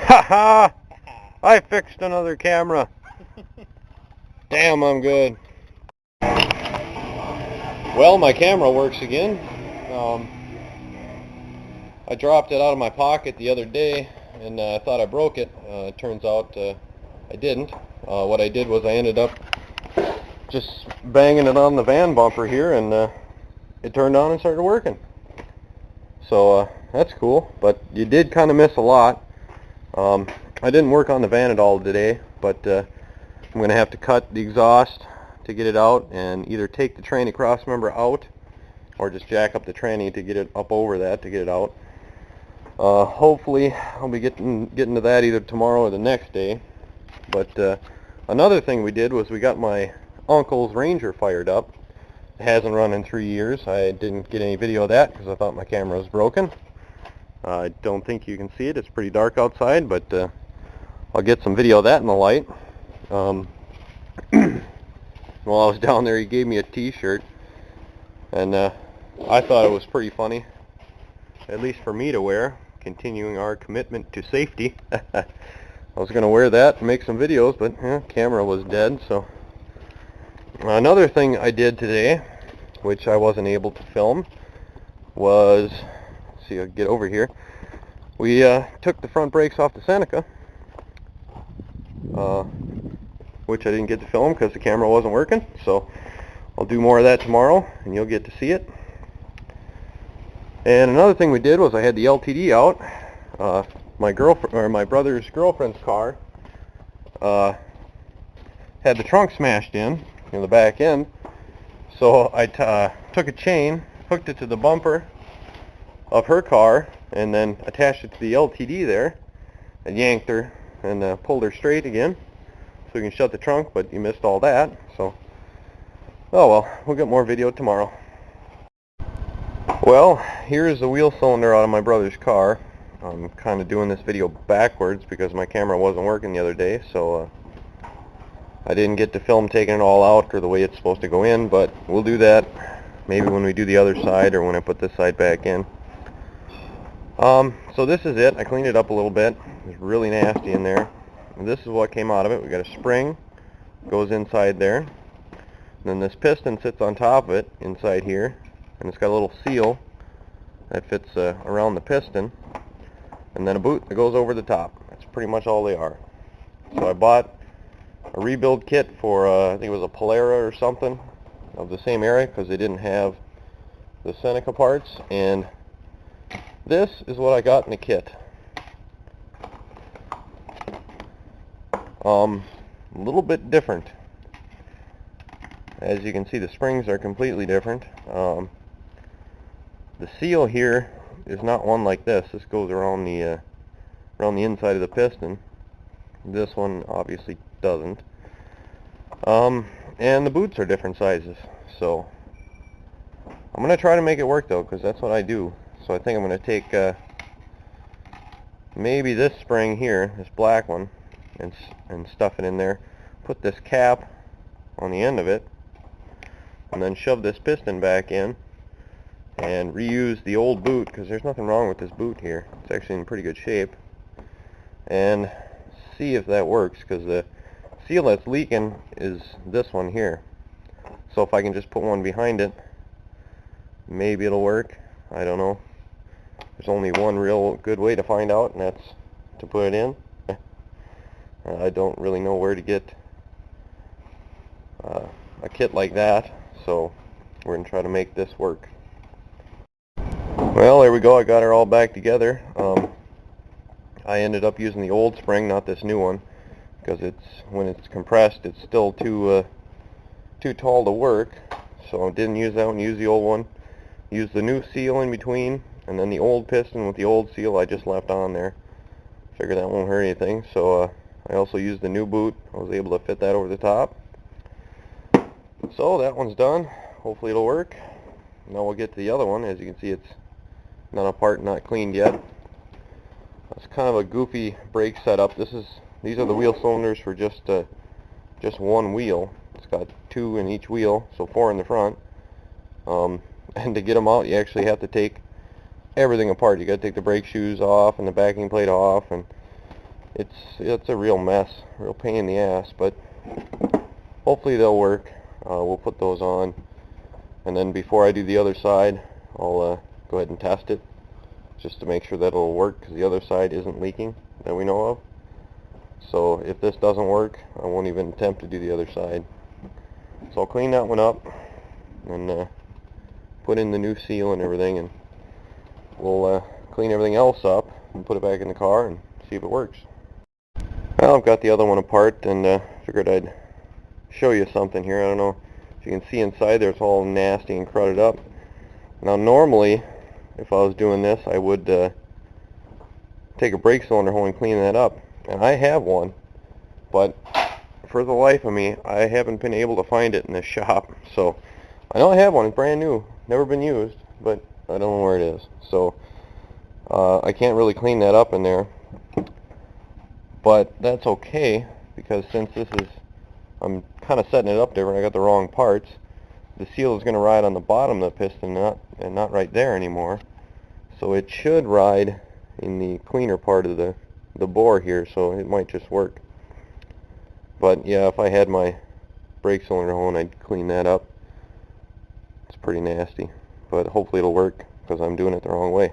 Haha! I fixed another camera. Damn, I'm good. Well, my camera works again. I dropped it out of my pocket the other day and I thought I broke it. It turns out I didn't. What I did was I ended up just banging it on the van bumper here, and it turned on and started working. So that's cool, but you did kind of miss a lot. I didn't work on the van at all today, but I'm going to have to cut the exhaust to get it out, and either take the tranny cross member out or just jack up the tranny to get it up over that to get it out. Hopefully I'll be getting to that either tomorrow or the next day. But another thing we did was we got my uncle's Ranger fired up. It hasn't run in 3 years. I didn't get any video of that because I thought my camera was broken. I don't think you can see it. It's pretty dark outside, but I'll get some video of that in the light. While I was down there, he gave me a t-shirt, and I thought it was pretty funny, at least for me to wear, continuing our commitment to safety. I was going to wear that and make some videos, but camera was dead. So another thing I did today, which I wasn't able to film, was, let's see, I'll get over here. We took the front brakes off the Seneca, which I didn't get to film because the camera wasn't working. So I'll do more of that tomorrow, and you'll get to see it. And another thing we did was I had the LTD out. My brother's girlfriend's car had the trunk smashed in the back end. So I took a chain, hooked it to the bumper of her car, and then attached it to the LTD there, and yanked her and pulled her straight again, so we can shut the trunk. But you missed all that, so oh well, we'll get more video tomorrow. Well, here's the wheel cylinder out of my brother's car. I'm kind of doing this video backwards because my camera wasn't working the other day, so I didn't get to film taking it all out or the way it's supposed to go in, but we'll do that maybe when we do the other side or when I put this side back in. So this is it. I cleaned it up a little bit. It was really nasty in there. And this is what came out of it. We got a spring, goes inside there. And then this piston sits on top of it inside here, and it's got a little seal that fits around the piston, and then a boot that goes over the top. That's pretty much all they are. So I bought a rebuild kit for I think it was a Polara or something of the same area because they didn't have the Seneca parts, and this is what I got in the kit. A little bit different. As you can see, the springs are completely different. The seal here is not one like this. This goes around the inside of the piston. This one obviously doesn't. And the boots are different sizes. So I'm going to try to make it work though, because that's what I do. So I think I'm going to take maybe this spring here, this black one, and stuff it in there. Put this cap on the end of it, and then shove this piston back in and reuse the old boot, because there's nothing wrong with this boot here. It's actually in pretty good shape. And see if that works, because the seal that's leaking is this one here. So if I can just put one behind it, maybe it'll work. I don't know. There's only one real good way to find out, and that's to put it in. I don't really know where to get a kit like that, so we're going to try to make this work. Well, there we go. I got her all back together. I ended up using the old spring, not this new one, because when it's compressed, it's still too tall to work. So I didn't use that one. Used the old one. Used the new seal in between, and then the old piston with the old seal I just left on there. Figure that won't hurt anything. So I also used the new boot. I was able to fit that over the top. So that one's done. Hopefully it'll work. Now we'll get to the other one. As you can see, it's not apart, not cleaned yet. It's kind of a goofy brake setup. These are the wheel cylinders for just one wheel. It's got 2 in each wheel, so 4 in the front. And to get them out, you actually have to take everything apart. You got to take the brake shoes off and the backing plate off, and it's a real mess, real pain in the ass, but hopefully they'll work. We'll put those on, and then before I do the other side, I'll go ahead and test it just to make sure that it'll work, because the other side isn't leaking that we know of. So if this doesn't work, I won't even attempt to do the other side. So I'll clean that one up and put in the new seal and everything, and we'll clean everything else up and put it back in the car and see if it works. Well, I've got the other one apart, and figured I'd show you something here. I don't know if you can see inside there, it's all nasty and crowded up. Now normally, if I was doing this, I would take a brake cylinder hole and clean that up. And I have one, but for the life of me, I haven't been able to find it in this shop. So I know I have one, it's brand new, never been used, but I don't know where it is. So I can't really clean that up in there. But that's okay, because since this is, I'm kind of setting it up different, I got the wrong parts. The seal is going to ride on the bottom of the piston and not right there anymore. So it should ride in the cleaner part of the bore here, so it might just work. But yeah, if I had my brake cylinder hole, I'd clean that up. It's pretty nasty, but hopefully it'll work, because I'm doing it the wrong way.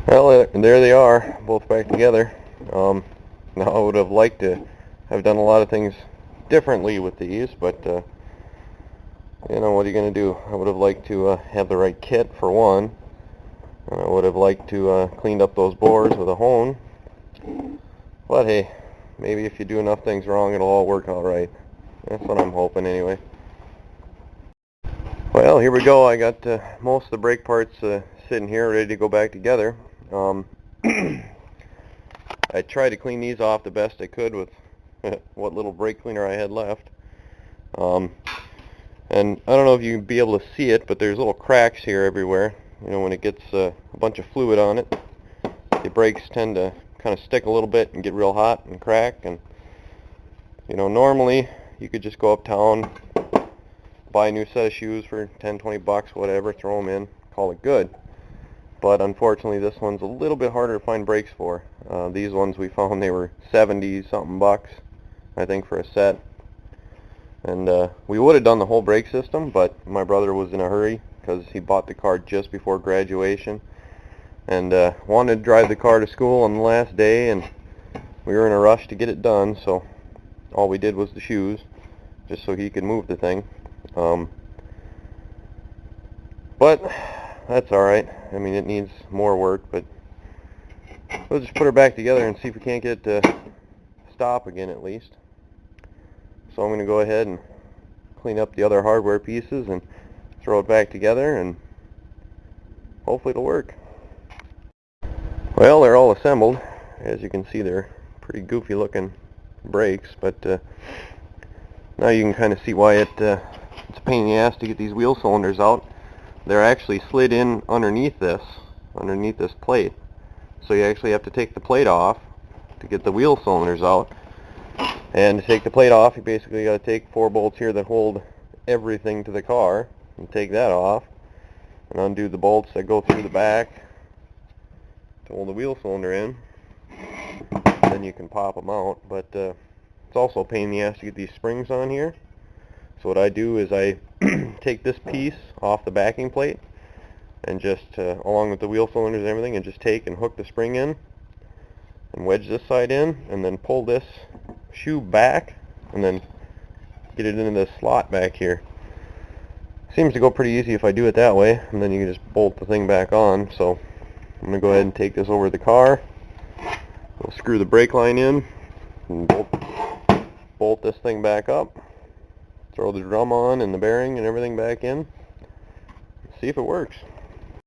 Well, there they are, both back together. Now I would have liked to have done a lot of things differently with these, but you know, what are you going to do? I would have liked to have the right kit for one, and I would have liked to cleaned up those bores with a hone. But hey, maybe if you do enough things wrong, it'll all work out right. That's what I'm hoping anyway. Well, here we go. I got most of the brake parts sitting here ready to go back together. I tried to clean these off the best I could with what little brake cleaner I had left. And I don't know if you can be able to see it, but there's little cracks here everywhere. You know, when it gets a bunch of fluid on it, the brakes tend to kind of stick a little bit and get real hot and crack. And you know, normally you could just go uptown, buy a new set of shoes for 10, 20 bucks, whatever, throw them in, call it good. But unfortunately, this one's a little bit harder to find brakes for. These ones we found, they were 70 something bucks, I think, for a set. And we would have done the whole brake system, but my brother was in a hurry because he bought the car just before graduation and wanted to drive the car to school on the last day, and we were in a rush to get it done, so all we did was the shoes, just so he could move the thing. But that's alright. I mean, it needs more work, but we'll just put her back together and see if we can't get it to stop again at least. So I'm going to go ahead and clean up the other hardware pieces and throw it back together, and hopefully it'll work. Well, they're all assembled. As you can see, they're pretty goofy looking brakes, but now you can kind of see why it's a pain in the ass to get these wheel cylinders out. They're actually slid in underneath this plate. So you actually have to take the plate off to get the wheel cylinders out. And to take the plate off, you basically got to take 4 bolts here that hold everything to the car, and take that off, and undo the bolts that go through the back to hold the wheel cylinder in. Then you can pop them out, but it's also a pain in the ass to get these springs on here. So what I do is I take this piece off the backing plate, and just along with the wheel cylinders and everything, and just take and hook the spring in and wedge this side in, and then pull this shoe back and then get it into this slot back here. Seems to go pretty easy if I do it that way, and then you can just bolt the thing back on. So I'm going to go ahead and take this over to the car. We'll screw the brake line in and bolt this thing back up, throw the drum on and the bearing and everything back in, see if it works.